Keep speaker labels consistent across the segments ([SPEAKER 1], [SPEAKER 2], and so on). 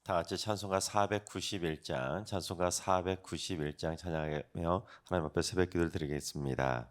[SPEAKER 1] 다 같이 찬송가 491장, 찬송가 491장 찬양하며 하나님 앞에 새벽 기도를 드리겠습니다.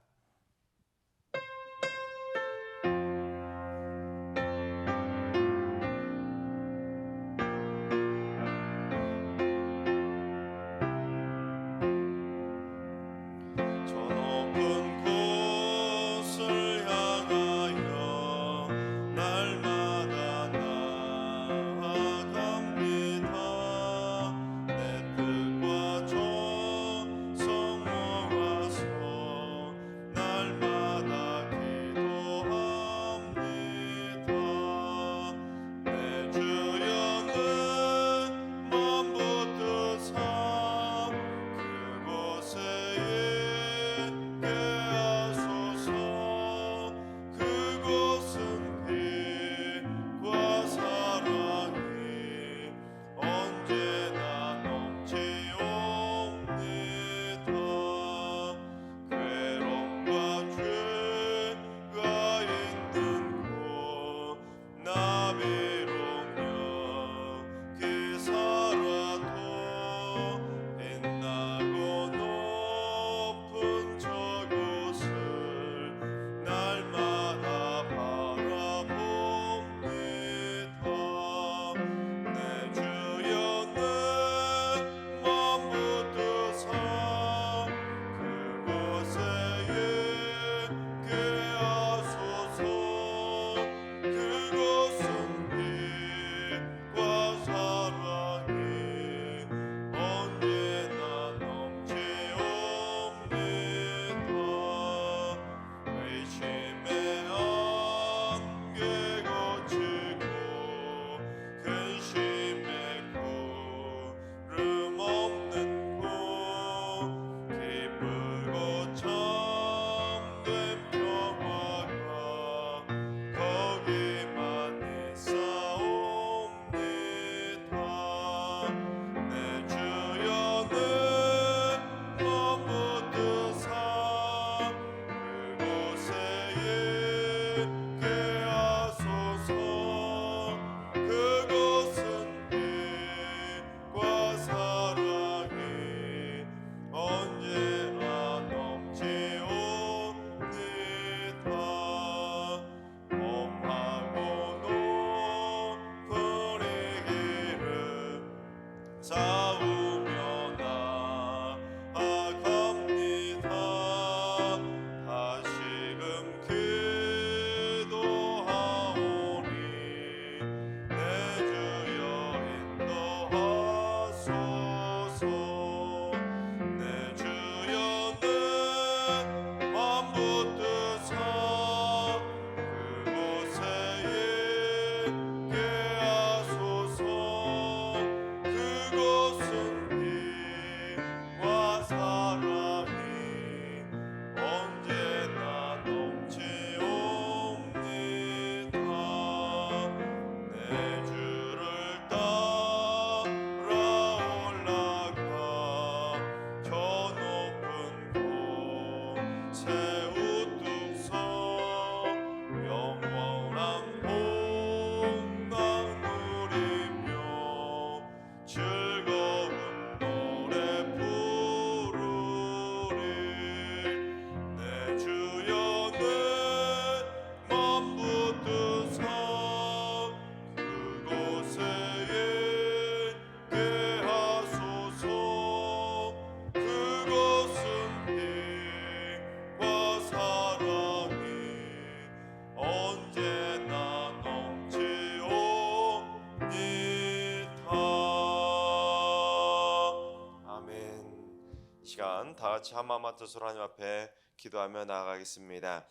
[SPEAKER 1] 다 같이 한마음 한뜻으로 하나님 앞에 기도하며 나아가겠습니다.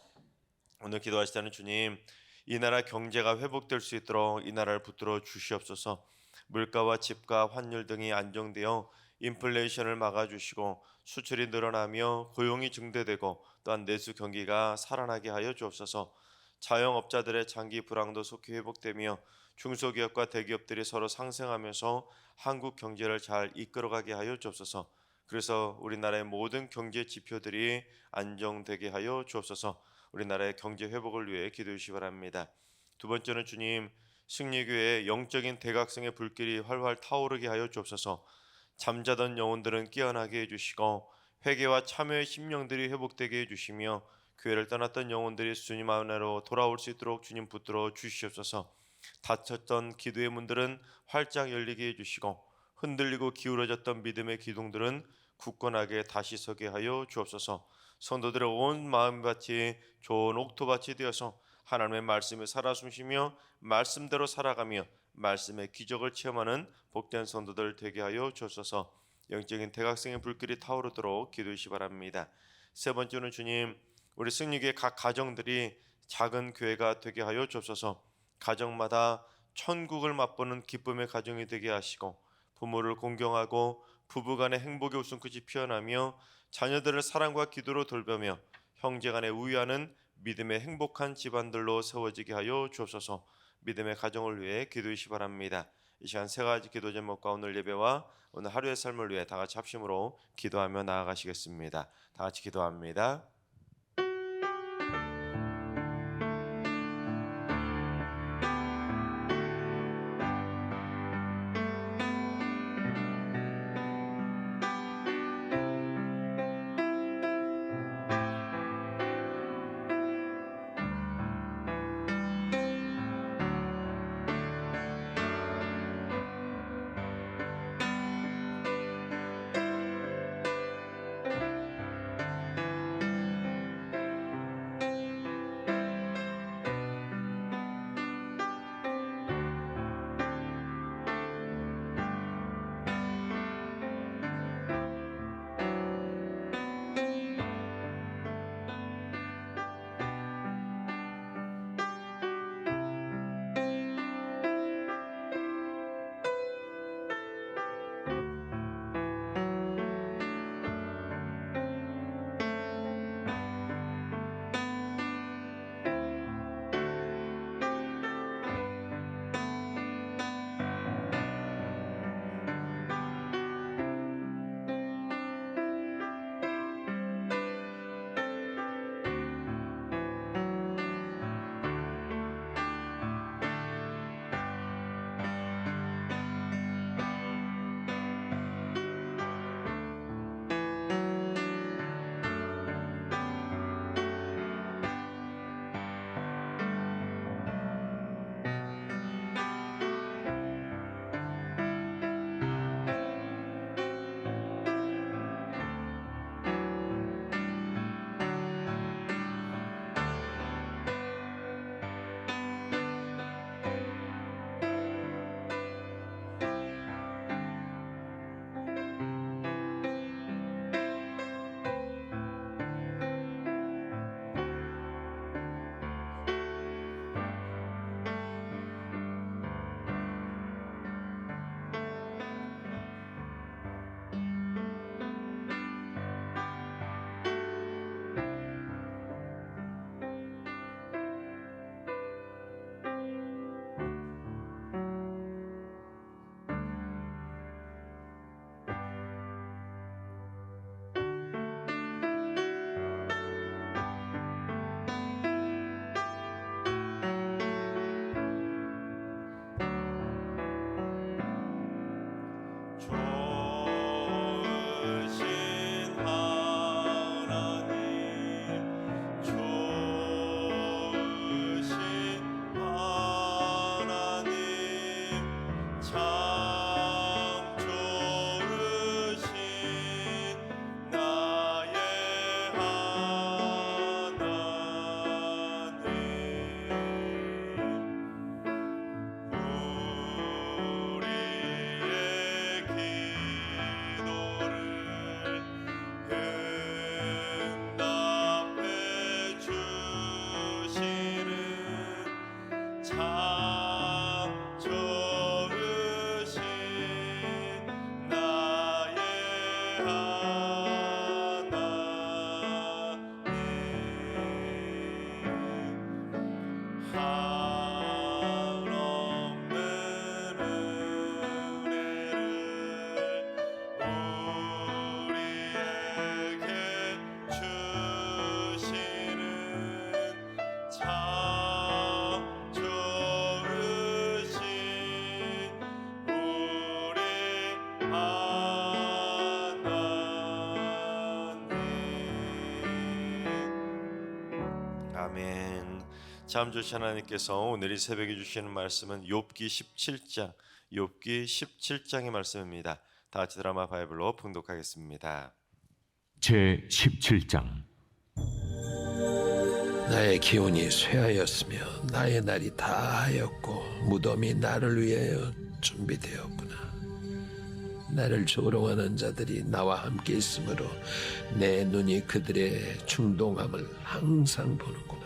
[SPEAKER 1] 오늘 기도하실 때는 주님, 이 나라 경제가 회복될 수 있도록 이 나라를 붙들어 주시옵소서. 물가와 집가, 환율 등이 안정되어 인플레이션을 막아주시고 수출이 늘어나며 고용이 증대되고 또한 내수 경기가 살아나게 하여 주옵소서. 자영업자들의 장기 불황도 속히 회복되며 중소기업과 대기업들이 서로 상생하면서 한국 경제를 잘 이끌어가게 하여 주옵소서. 그래서 우리나라의 모든 경제 지표들이 안정되게 하여 주옵소서. 우리나라의 경제 회복을 위해 기도해 주시기 바랍니다. 두 번째는 주님, 승리교회의 영적인 대각성의 불길이 활활 타오르게 하여 주옵소서. 잠자던 영혼들은 깨어나게 해주시고 회개와 참회의 심령들이 회복되게 해주시며 교회를 떠났던 영혼들이 주님 안으로 돌아올 수 있도록 주님 붙들어 주시옵소서. 닫혔던 기도의 문들은 활짝 열리게 해주시고 흔들리고 기울어졌던 믿음의 기둥들은 굳건하게 다시 서게 하여 주옵소서. 성도들의 온 마음밭이 좋은 옥토밭이 되어서 하나님의 말씀에 살아 숨쉬며 말씀대로 살아가며 말씀의 기적을 체험하는 복된 성도들 되게 하여 주옵소서. 영적인 대각성의 불길이 타오르도록 기도하시 바랍니다. 세 번째는 주님, 우리 승리교회 각 가정들이 작은 교회가 되게 하여 주옵소서. 가정마다 천국을 맛보는 기쁨의 가정이 되게 하시고 부모를 공경하고 부부간의 행복의 웃음꽃이 피어나며 자녀들을 사랑과 기도로 돌보며 형제간에 우위하는 믿음의 행복한 집안들로 세워지게 하여 주옵소서. 믿음의 가정을 위해 기도하시 바랍니다. 이 시간 세 가지 기도 제목과 오늘 예배와 오늘 하루의 삶을 위해 다 같이 합심으로 기도하며 나아가시겠습니다. 다 같이 기도합니다. 참 좋으신 하나님께서 오늘 이 새벽에 주시는 말씀은 욥기 17장의 말씀입니다. 다 같이 드라마 바이블로 봉독하겠습니다.
[SPEAKER 2] 제 17장.
[SPEAKER 3] 나의 기운이 쇠하였으며 나의 날이 다하였고 무덤이 나를 위하여 준비되었구나. 나를 조롱하는 자들이 나와 함께 있으므로 내 눈이 그들의 충동함을 항상 보는구나.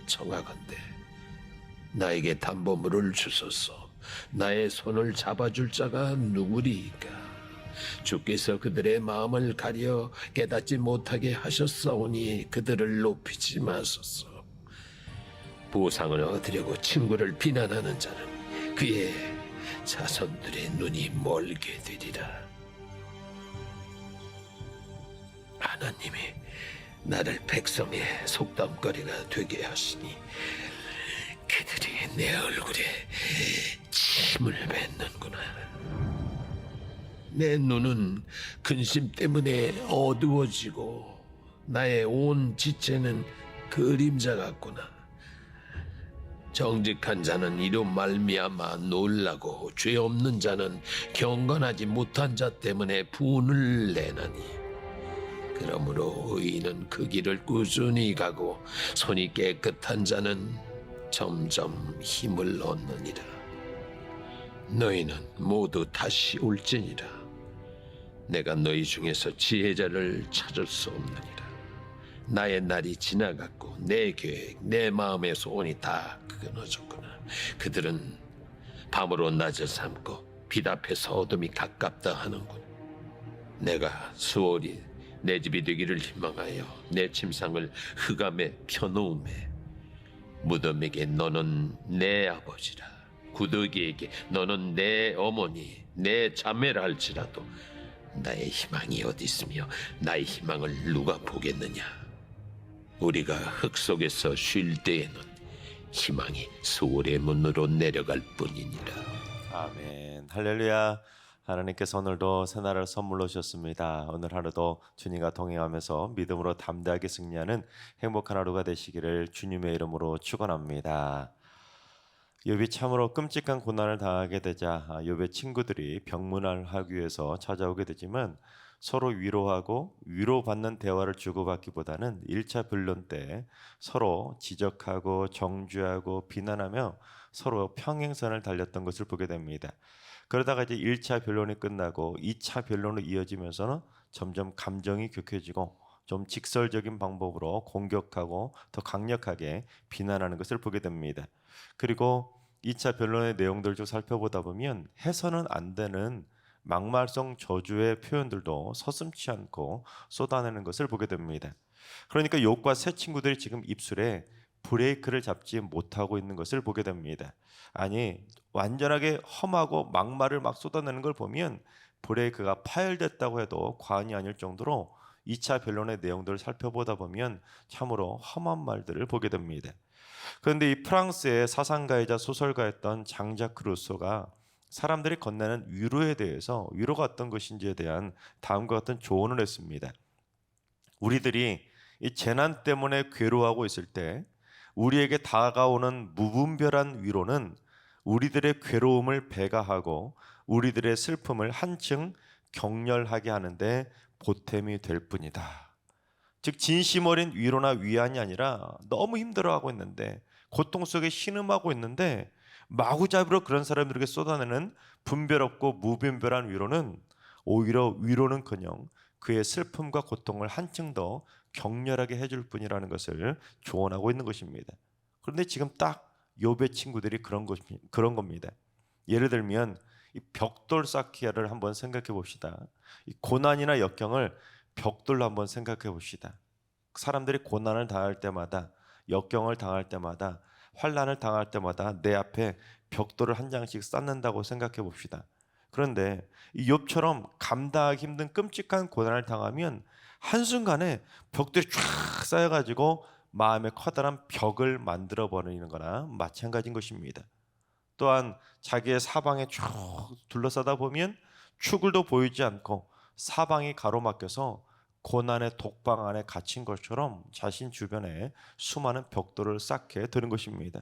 [SPEAKER 3] 청하건대 나에게 담보물을 주소서. 나의 손을 잡아줄 자가 누구리이까. 주께서 그들의 마음을 가려 깨닫지 못하게 하셨사오니 그들을 높이지 마소서. 보상을 얻으려고 친구를 비난하는 자는 그의 자손들의 눈이 멀게 되리라. 하나님이 나를 백성의 속담거리가 되게 하시니 그들이 내 얼굴에 침을 뱉는구나. 내 눈은 근심 때문에 어두워지고 나의 온 지체는 그림자 같구나. 정직한 자는 이로 말미암아 놀라고 죄 없는 자는 경건하지 못한 자 때문에 분을 내나니. 그러므로 의인은 그 길을 꾸준히 가고 손이 깨끗한 자는 점점 힘을 얻느니라. 너희는 모두 다시 올지니라. 내가 너희 중에서 지혜자를 찾을 수 없느니라. 나의 날이 지나갔고 내 계획, 내 마음의 소원이 다 끊어졌구나. 그들은 밤으로 낮을 삼고 빛 앞에서 어둠이 가깝다 하는군. 내가 수월이 내 집이 되기를 희망하여 내 침상을 흑암에 펴놓음에 무덤에게 너는 내 아버지라, 구더기에게 너는 내 어머니, 내 자매라 할지라도 나의 희망이 어디 있으며 나의 희망을 누가 보겠느냐. 우리가 흙 속에서 쉴 때에는 희망이 수월의 문으로 내려갈 뿐이니라.
[SPEAKER 1] 아멘. 할렐루야. 하나님께서 오늘도 새날을 선물로 주셨습니다. 오늘 하루도 주님과 동행하면서 믿음으로 담대하게 승리하는 행복한 하루가 되시기를 주님의 이름으로 축원합니다. 욥이 참으로 끔찍한 고난을 당하게 되자 욥의 친구들이 병문안을 하기 위해서 찾아오게 되지만 서로 위로하고 위로받는 대화를 주고받기보다는 1차 변론 때 서로 지적하고 정죄하고 비난하며 서로 평행선을 달렸던 것을 보게 됩니다. 그러다가 이제 1차 변론이 끝나고 2차 변론으로 이어지면서는 점점 감정이 격해지고 좀 직설적인 방법으로 공격하고 더 강력하게 비난하는 것을 보게 됩니다. 그리고 2차 변론의 내용들을 좀 살펴보다 보면 해서는 안 되는 막말성 저주의 표현들도 서슴지 않고 쏟아내는 것을 보게 됩니다. 그러니까 욥과 세 친구들이 지금 입술에 브레이크를 잡지 못하고 있는 것을 보게 됩니다. 아니, 완전하게 험하고 막말을 막 쏟아내는 걸 보면 브레이크가 파열됐다고 해도 과언이 아닐 정도로 2차 변론의 내용들을 살펴보다 보면 참으로 험한 말들을 보게 됩니다. 그런데 이 프랑스의 사상가이자 소설가였던 장자크 루소가 사람들이 건네는 위로에 대해서 위로가 어떤 것인지에 대한 다음과 같은 조언을 했습니다. 우리들이 이 재난 때문에 괴로워하고 있을 때 우리에게 다가오는 무분별한 위로는 우리들의 괴로움을 배가하고 우리들의 슬픔을 한층 격렬하게 하는데 보탬이 될 뿐이다. 즉 진심 어린 위로나 위안이 아니라 너무 힘들어하고 있는데 고통 속에 신음하고 있는데 마구잡이로 그런 사람들에게 쏟아내는 분별 없고 무분별한 위로는 오히려 위로는커녕 그의 슬픔과 고통을 한층 더 격렬하게 해줄 뿐이라는 것을 조언하고 있는 것입니다. 그런데 지금 딱 욥의 친구들이 그런 겁니다. 예를 들면 이 벽돌 쌓기를 한번 생각해 봅시다. 이 고난이나 역경을 벽돌로 한번 생각해 봅시다. 사람들이 고난을 당할 때마다, 역경을 당할 때마다, 환난을 당할 때마다 내 앞에 벽돌을 한 장씩 쌓는다고 생각해 봅시다. 그런데 이 욥처럼 감당하기 힘든 끔찍한 고난을 당하면 한순간에 벽돌이 쫙 쌓여가지고 마음에 커다란 벽을 만들어 버리는 거나 마찬가지인 것입니다. 또한 자기의 사방에 쭉 둘러싸다 보면 축을도 보이지 않고 사방이 가로막혀서 고난의 독방 안에 갇힌 것처럼 자신 주변에 수많은 벽돌을 쌓게 되는 것입니다.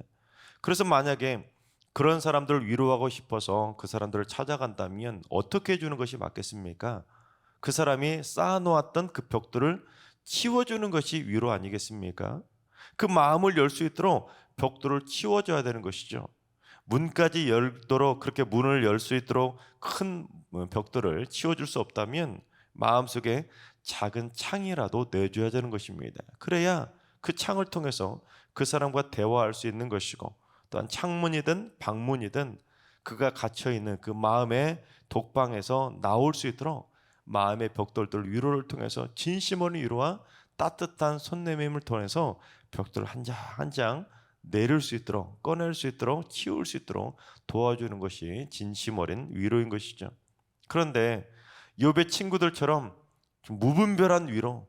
[SPEAKER 1] 그래서 만약에 그런 사람들을 위로하고 싶어서 그 사람들을 찾아간다면 어떻게 해주는 것이 맞겠습니까? 그 사람이 쌓아놓았던 그 벽돌을 치워주는 것이 위로 아니겠습니까? 그 마음을 열 수 있도록 벽돌을 치워줘야 되는 것이죠. 문까지 열도록, 그렇게 문을 열 수 있도록 큰 벽돌을 치워줄 수 없다면 마음속에 작은 창이라도 내줘야 되는 것입니다. 그래야 그 창을 통해서 그 사람과 대화할 수 있는 것이고, 또한 창문이든 방문이든 그가 갇혀있는 그 마음의 독방에서 나올 수 있도록 마음의 벽돌들 위로를 통해서 진심 어린 위로와 따뜻한 손내밈을 통해서 벽돌을 한 장 한 장 내릴 수 있도록, 꺼낼 수 있도록, 치울 수 있도록 도와주는 것이 진심 어린 위로인 것이죠. 그런데 욥의 친구들처럼 좀 무분별한 위로,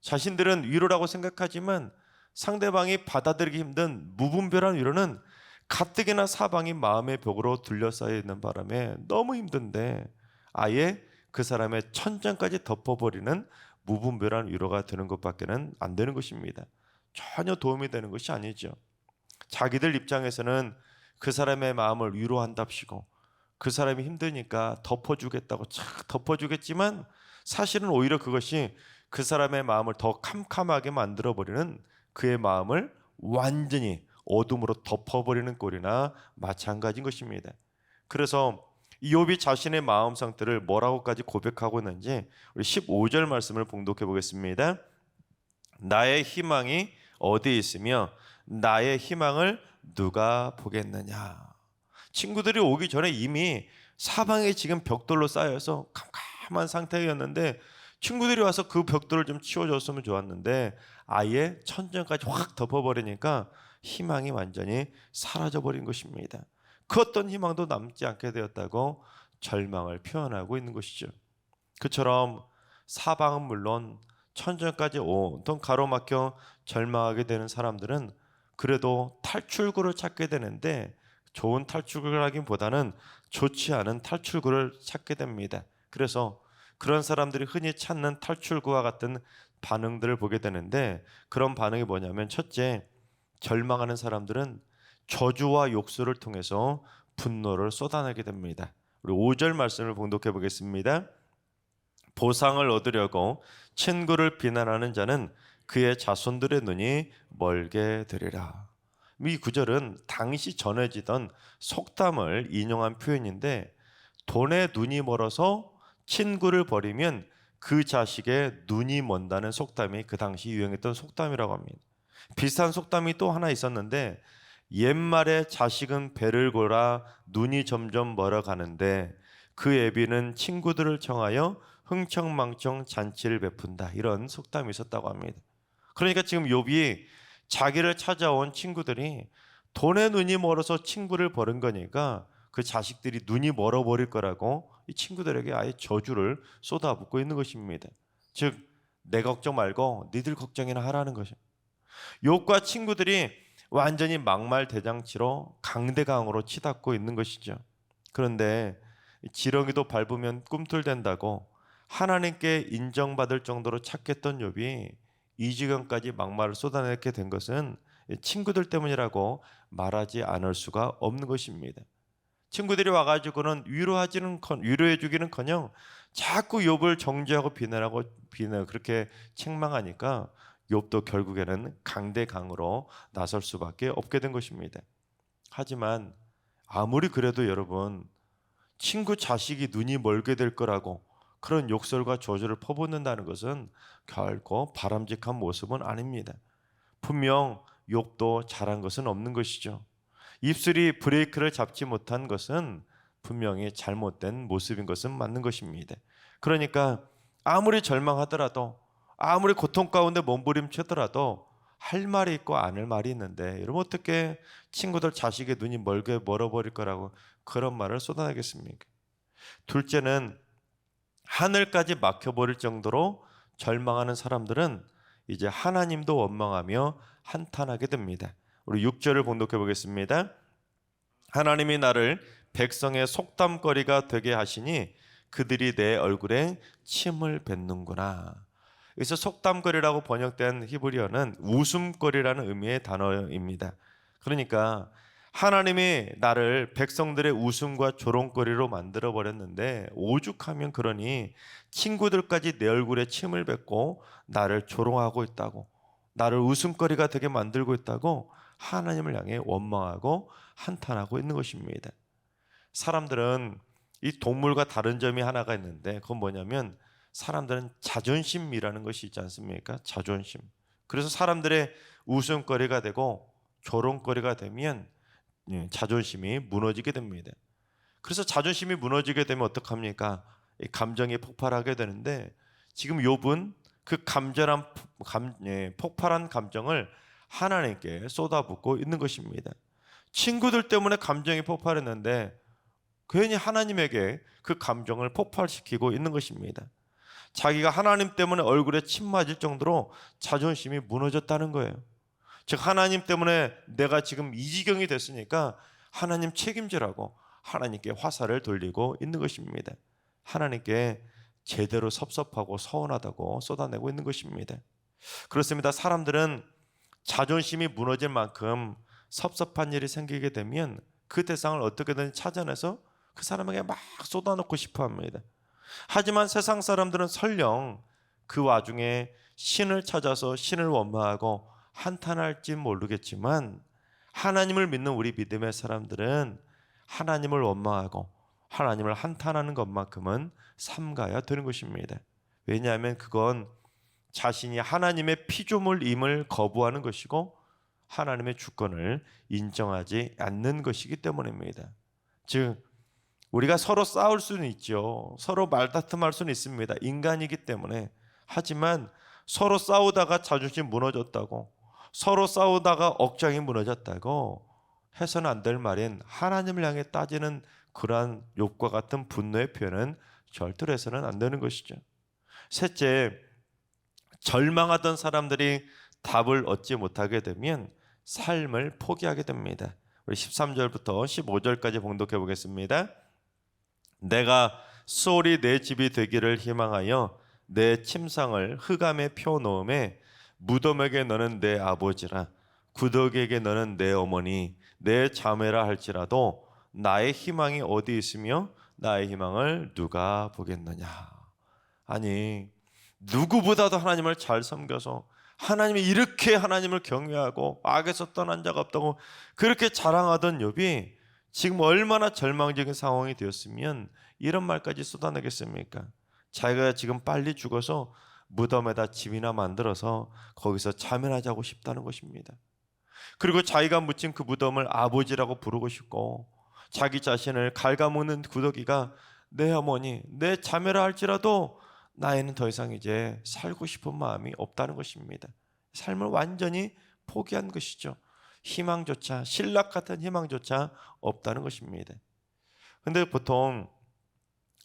[SPEAKER 1] 자신들은 위로라고 생각하지만 상대방이 받아들이기 힘든 무분별한 위로는 가뜩이나 사방이 마음의 벽으로 둘러싸여 있는 바람에 너무 힘든데 아예 그 사람의 천장까지 덮어버리는 무분별한 위로가 되는 것밖에는 안 되는 것입니다. 전혀 도움이 되는 것이 아니죠. 자기들 입장에서는 그 사람의 마음을 위로한답시고 그 사람이 힘드니까 덮어주겠다고 착 덮어주겠지만 사실은 오히려 그것이 그 사람의 마음을 더 캄캄하게 만들어버리는, 그의 마음을 완전히 어둠으로 덮어버리는 꼴이나 마찬가지인 것입니다. 그래서 이욥이 자신의 마음 상태를 뭐라고까지 고백하고 있는지 우리 15절 말씀을 봉독해 보겠습니다. 나의 희망이 어디에 있으며 나의 희망을 누가 보겠느냐. 친구들이 오기 전에 이미 사방에 지금 벽돌로 쌓여서 캄캄한 상태였는데 친구들이 와서 그 벽돌을 좀 치워줬으면 좋았는데 아예 천장까지 확 덮어버리니까 희망이 완전히 사라져버린 것입니다. 그 어떤 희망도 남지 않게 되었다고 절망을 표현하고 있는 것이죠. 그처럼 사방은 물론 천장까지 온통 가로막혀 절망하게 되는 사람들은 그래도 탈출구를 찾게 되는데 좋은 탈출구를 하기보다는 좋지 않은 탈출구를 찾게 됩니다. 그래서 그런 사람들이 흔히 찾는 탈출구와 같은 반응들을 보게 되는데 그런 반응이 뭐냐면, 첫째, 절망하는 사람들은 저주와 욕설을 통해서 분노를 쏟아내게 됩니다. 우리 5절 말씀을 봉독해 보겠습니다. 보상을 얻으려고 친구를 비난하는 자는 그의 자손들의 눈이 멀게 되리라. 이 구절은 당시 전해지던 속담을 인용한 표현인데, 돈에 눈이 멀어서 친구를 버리면 그 자식의 눈이 먼다는 속담이 그 당시 유행했던 속담이라고 합니다. 비슷한 속담이 또 하나 있었는데, 옛말에 자식은 배를 골아 눈이 점점 멀어가는데 그 애비는 친구들을 청하여 흥청망청 잔치를 베푼다, 이런 속담이 있었다고 합니다. 그러니까 지금 욥이 자기를 찾아온 친구들이 돈에 눈이 멀어서 친구를 버린 거니까 그 자식들이 눈이 멀어버릴 거라고 이 친구들에게 아예 저주를 쏟아붓고 있는 것입니다. 즉, 내 걱정 말고 니들 걱정이나 하라는 것이죠. 욥과 친구들이 완전히 막말대잔치로 강대강으로 치닫고 있는 것이죠. 그런데 지렁이도 밟으면 꿈틀댄다고 하나님께 인정받을 정도로 착했던 욥이 이 지경까지 막말을 쏟아내게 된 것은 친구들 때문이라고 말하지 않을 수가 없는 것입니다. 친구들이 와가지고는 위로해주기는커녕 자꾸 욥을 정죄하고 비난하고 그렇게 책망하니까 욥도 결국에는 강대강으로 나설 수밖에 없게 된 것입니다. 하지만 아무리 그래도 여러분, 친구 자식이 눈이 멀게 될 거라고 그런 욕설과 저주를 퍼붓는다는 것은 결코 바람직한 모습은 아닙니다. 분명 욥도 잘한 것은 없는 것이죠. 입술이 브레이크를 잡지 못한 것은 분명히 잘못된 모습인 것은 맞는 것입니다. 그러니까 아무리 절망하더라도, 아무리 고통 가운데 몸부림치더라도 할 말이 있고 안 할 말이 있는데, 여러분 어떻게 친구들 자식의 눈이 멀어버릴 거라고 그런 말을 쏟아내겠습니까? 둘째는 하늘까지 막혀버릴 정도로 절망하는 사람들은 이제 하나님도 원망하며 한탄하게 됩니다. 우리 6절을 봉독해 보겠습니다. 하나님이 나를 백성의 속담거리가 되게 하시니 그들이 내 얼굴에 침을 뱉는구나. 여기서 속담거리라고 번역된 히브리어는 웃음거리라는 의미의 단어입니다. 그러니까 하나님이 나를 백성들의 웃음과 조롱거리로 만들어 버렸는데 오죽하면 그러니 친구들까지 내 얼굴에 침을 뱉고 나를 조롱하고 있다고, 나를 웃음거리가 되게 만들고 있다고 하나님을 향해 원망하고 한탄하고 있는 것입니다. 사람들은 이 동물과 다른 점이 하나가 있는데 그건 뭐냐면 사람들은 자존심이라는 것이 있지 않습니까? 자존심. 그래서 사람들의 웃음거리가 되고 조롱거리가 되면 자존심이 무너지게 됩니다. 그래서 자존심이 무너지게 되면 어떡합니까? 감정이 폭발하게 되는데 지금 욥은 그 폭발한 감정을 하나님께 쏟아붓고 있는 것입니다. 친구들 때문에 감정이 폭발했는데 괜히 하나님에게 그 감정을 폭발시키고 있는 것입니다. 자기가 하나님 때문에 얼굴에 침 맞을 정도로 자존심이 무너졌다는 거예요. 즉 하나님 때문에 내가 지금 이 지경이 됐으니까 하나님 책임지라고 하나님께 화살을 돌리고 있는 것입니다. 하나님께 제대로 섭섭하고 서운하다고 쏟아내고 있는 것입니다. 그렇습니다. 사람들은 자존심이 무너질 만큼 섭섭한 일이 생기게 되면 그 대상을 어떻게든 찾아내서 그 사람에게 막 쏟아놓고 싶어 합니다. 하지만 세상 사람들은 설령 그 와중에 신을 찾아서 신을 원망하고 한탄할지 모르겠지만 하나님을 믿는 우리 믿음의 사람들은 하나님을 원망하고 하나님을 한탄하는 것만큼은 삼가야 되는 것입니다. 왜냐하면 그건 자신이 하나님의 피조물임을 거부하는 것이고 하나님의 주권을 인정하지 않는 것이기 때문입니다. 즉 우리가 서로 싸울 수는 있죠. 서로 말다툼할 수는 있습니다. 인간이기 때문에. 하지만 서로 싸우다가 자존심 무너졌다고, 서로 싸우다가 억장이 무너졌다고 해서는 안 될 말인 하나님을 향해 따지는 그러한 욕과 같은 분노의 표현은 절대로 해서는 안 되는 것이죠. 셋째, 절망하던 사람들이 답을 얻지 못하게 되면 삶을 포기하게 됩니다. 우리 13절부터 15절까지 봉독해 보겠습니다. 내가 수월이 내 집이 되기를 희망하여 내 침상을 흑암에 펴놓음에 무덤에게 너는 내 아버지라 구덕에게 너는 내 어머니 내 자매라 할지라도 나의 희망이 어디 있으며 나의 희망을 누가 보겠느냐. 아니 누구보다도 하나님을 잘 섬겨서 하나님이 이렇게 하나님을 경외하고 악에서 떠난 자가 없다고 그렇게 자랑하던 욥이 지금 얼마나 절망적인 상황이 되었으면 이런 말까지 쏟아내겠습니까? 자기가 지금 빨리 죽어서 무덤에다 집이나 만들어서 거기서 자멸하자고 싶다는 것입니다. 그리고 자기가 묻힌 그 무덤을 아버지라고 부르고 싶고 자기 자신을 갉아먹는 구더기가 내 어머니, 내 자매라 할지라도 나에는 더 이상 이제 살고 싶은 마음이 없다는 것입니다. 삶을 완전히 포기한 것이죠. 희망조차, 신락 같은 희망조차 없다는 것입니다. 근데 보통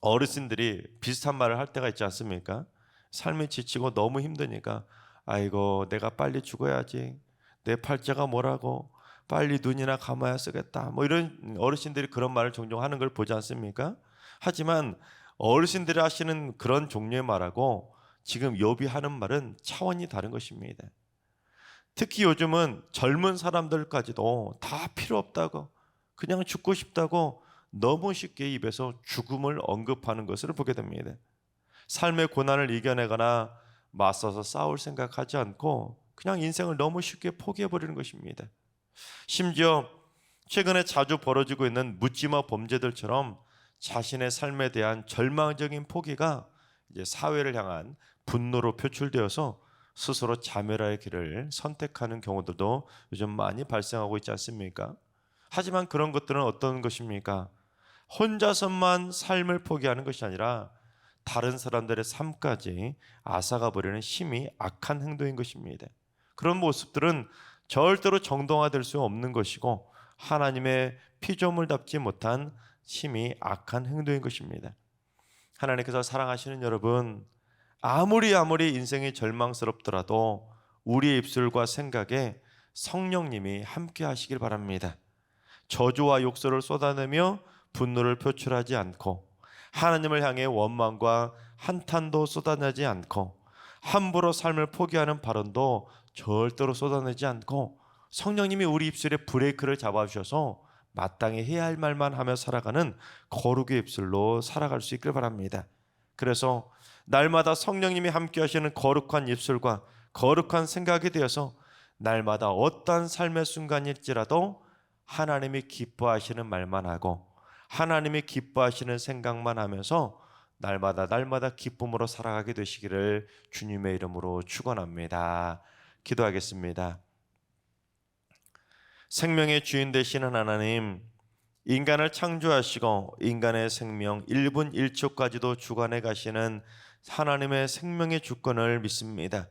[SPEAKER 1] 어르신들이 비슷한 말을 할 때가 있지 않습니까? 삶이 지치고 너무 힘드니까 아이고 내가 빨리 죽어야지, 내 팔자가 뭐라고, 빨리 눈이나 감아야 쓰겠다, 뭐 이런 어르신들이 그런 말을 종종 하는 걸 보지 않습니까? 하지만 어르신들이 하시는 그런 종류의 말하고 지금 욥이 하는 말은 차원이 다른 것입니다. 특히 요즘은 젊은 사람들까지도 다 필요 없다고, 그냥 죽고 싶다고 너무 쉽게 입에서 죽음을 언급하는 것을 보게 됩니다. 삶의 고난을 이겨내거나 맞서서 싸울 생각하지 않고 그냥 인생을 너무 쉽게 포기해버리는 것입니다. 심지어 최근에 자주 벌어지고 있는 묻지마 범죄들처럼 자신의 삶에 대한 절망적인 포기가 이제 사회를 향한 분노로 표출되어서 스스로 자멸할 길을 선택하는 경우들도 요즘 많이 발생하고 있지 않습니까? 하지만 그런 것들은 어떤 것입니까? 혼자서만 삶을 포기하는 것이 아니라 다른 사람들의 삶까지 앗아가 버리는 심히 악한 행동인 것입니다. 그런 모습들은 절대로 정당화될 수 없는 것이고 하나님의 피조물답지 못한 심히 악한 행동인 것입니다. 하나님께서 사랑하시는 여러분, 아무리 인생이 절망스럽더라도 우리의 입술과 생각에 성령님이 함께 하시길 바랍니다. 저주와 욕설을 쏟아내며 분노를 표출하지 않고 하나님을 향해 원망과 한탄도 쏟아내지 않고 함부로 삶을 포기하는 발언도 절대로 쏟아내지 않고 성령님이 우리 입술에 브레이크를 잡아주셔서 마땅히 해야 할 말만 하며 살아가는 거룩의 입술로 살아갈 수 있길 바랍니다. 그래서 날마다 성령님이 함께 하시는 거룩한 입술과 거룩한 생각이 되어서 날마다 어떠한 삶의 순간일지라도 하나님이 기뻐하시는 말만 하고 하나님이 기뻐하시는 생각만 하면서 날마다 기쁨으로 살아가게 되시기를 주님의 이름으로 축원합니다. 기도하겠습니다. 생명의 주인 되시는 하나님, 인간을 창조하시고 인간의 생명 1분 1초까지도 주관해 가시는 하나님의 생명의 주권을 믿습니다.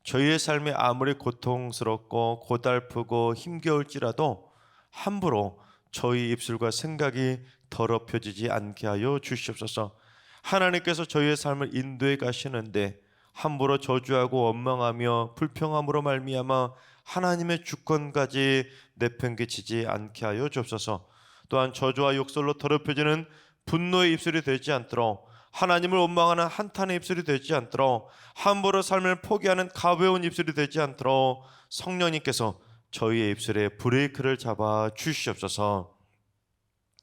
[SPEAKER 1] 저희의 삶이 아무리 고통스럽고 고달프고 힘겨울지라도 함부로 저희 입술과 생각이 더럽혀지지 않게 하여 주시옵소서. 하나님께서 저희의 삶을 인도해 가시는데 함부로 저주하고 원망하며 불평함으로 말미암아 하나님의 주권까지 내팽개치지 않게 하여 주옵소서. 또한 저주와 욕설로 더럽혀지는 분노의 입술이 되지 않도록, 하나님을 원망하는 한탄의 입술이 되지 않도록, 함부로 삶을 포기하는 가벼운 입술이 되지 않도록 성령님께서 저희의 입술에 브레이크를 잡아 주시옵소서.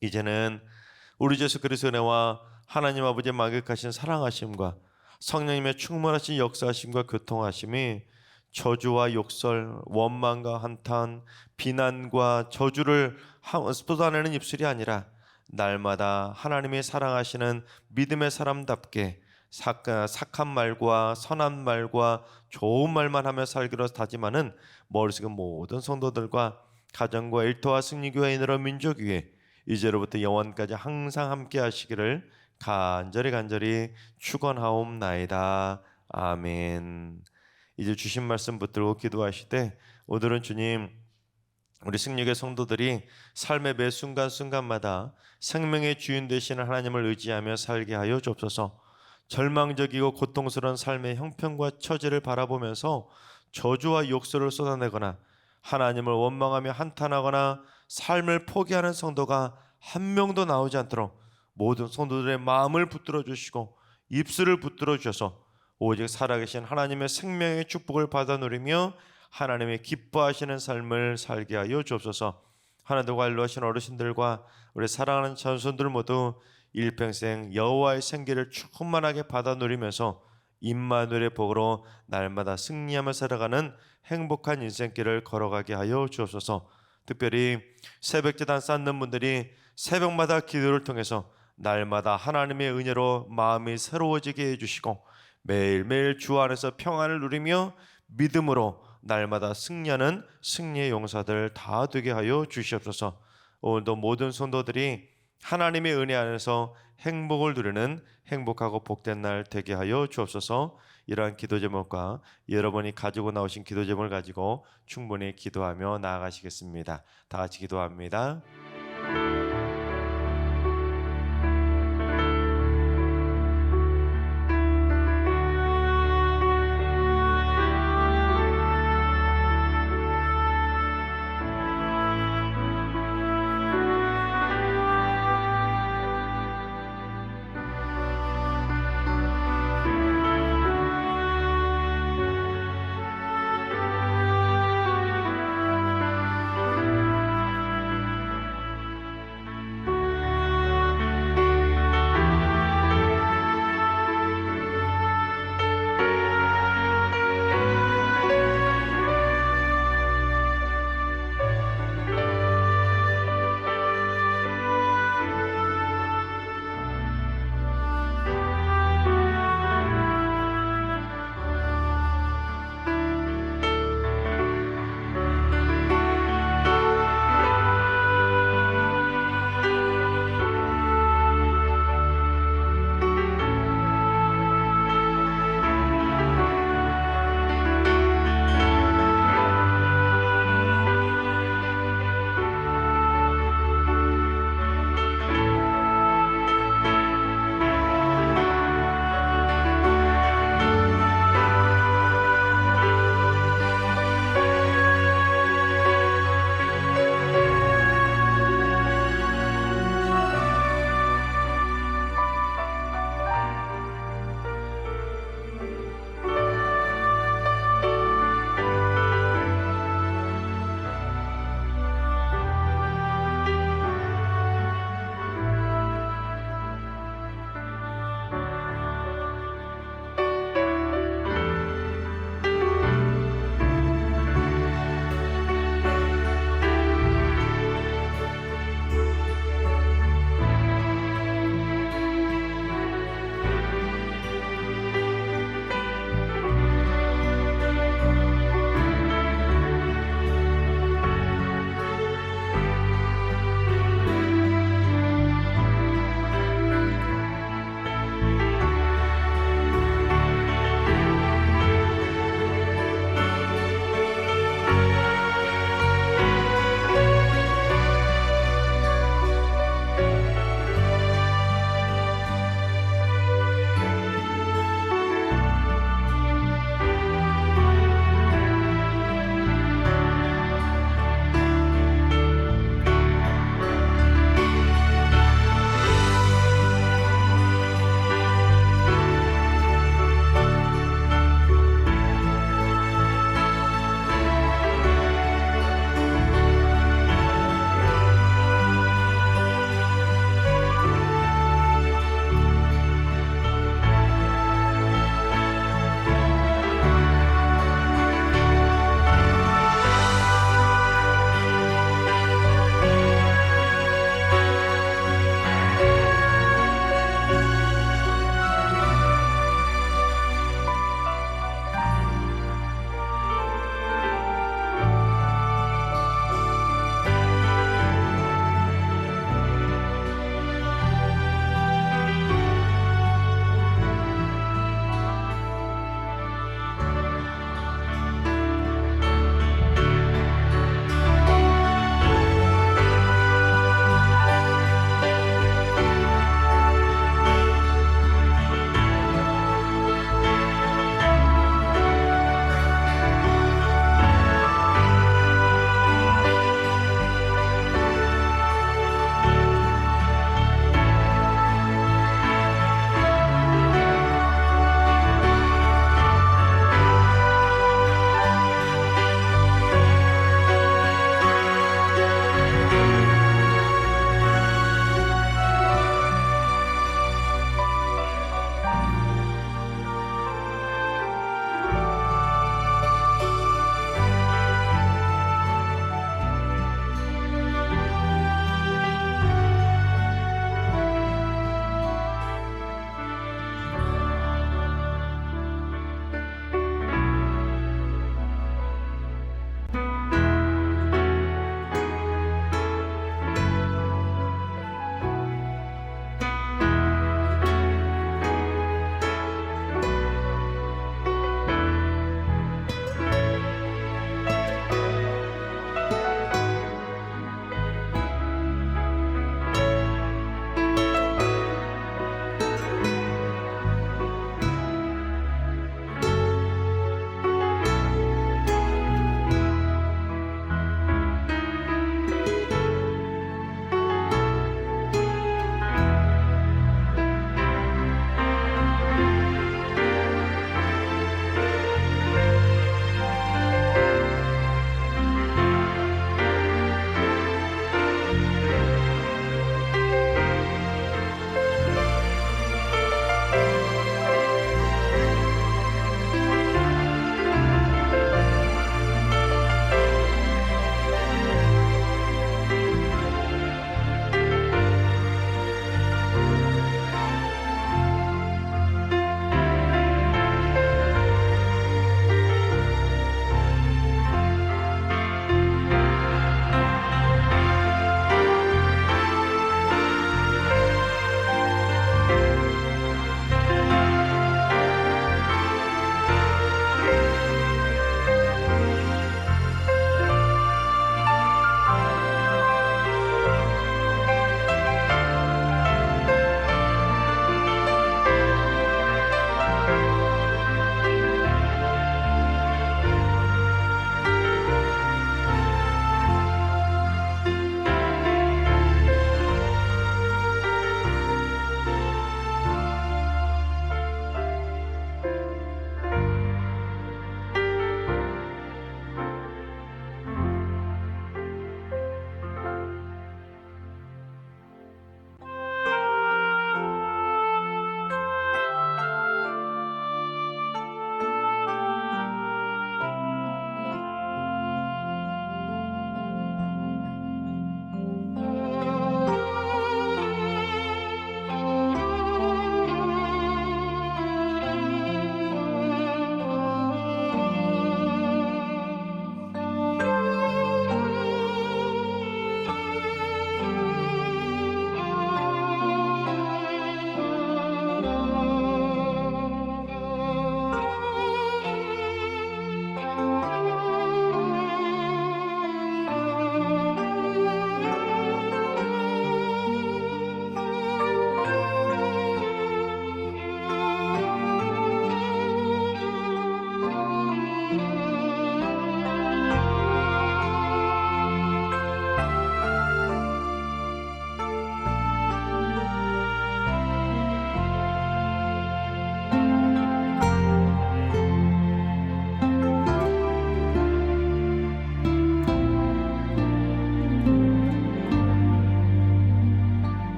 [SPEAKER 1] 이제는 우리 예수 그리스도의 은혜와 하나님 아버지의 막역하신 사랑하심과 성령님의 충만하신 역사하심과 교통하심이 저주와 욕설, 원망과 한탄, 비난과 저주를 쏟아내는 입술이 아니라 날마다 하나님이 사랑하시는 믿음의 사람답게 착한 말과 선한 말과 좋은 말만 하며 살기로 다짐하는 머릿속의 모든 성도들과 가정과 일터와 승리교회인으로 민족위에 이제로부터 영원까지 항상 함께 하시기를 간절히 축원하옵나이다. 아멘. 이제 주신 말씀 붙들고 기도하실 때 오늘은 주님, 우리 승리교회 성도들이 삶의 매 순간순간마다 생명의 주인 되시는 하나님을 의지하며 살게 하여 주옵소서. 절망적이고 고통스러운 삶의 형편과 처지를 바라보면서 저주와 욕설을 쏟아내거나 하나님을 원망하며 한탄하거나 삶을 포기하는 성도가 한 명도 나오지 않도록 모든 성도들의 마음을 붙들어 주시고 입술을 붙들어 주셔서 오직 살아계신 하나님의 생명의 축복을 받아 누리며 하나님의 기뻐하시는 삶을 살게 하여 주옵소서. 하나님과 관료하신 어르신들과 우리 사랑하는 자손들 모두 일평생 여호와의 생기를 충만하게 받아 누리면서 임마누엘의 복으로 날마다 승리하며 살아가는 행복한 인생길을 걸어가게 하여 주옵소서. 특별히 새벽제단 쌓는 분들이 새벽마다 기도를 통해서 날마다 하나님의 은혜로 마음이 새로워지게 해주시고 매일매일 주 안에서 평안을 누리며 믿음으로 날마다 승리하는 승리의 용사들 다 되게 하여 주시옵소서. 오늘도 모든 성도들이 하나님의 은혜 안에서 행복을 누리는 행복하고 복된 날 되게 하여 주옵소서. 이러한 기도 제목과 여러분이 가지고 나오신 기도 제목을 가지고 충분히 기도하며 나아가시겠습니다. 다 같이 기도합니다.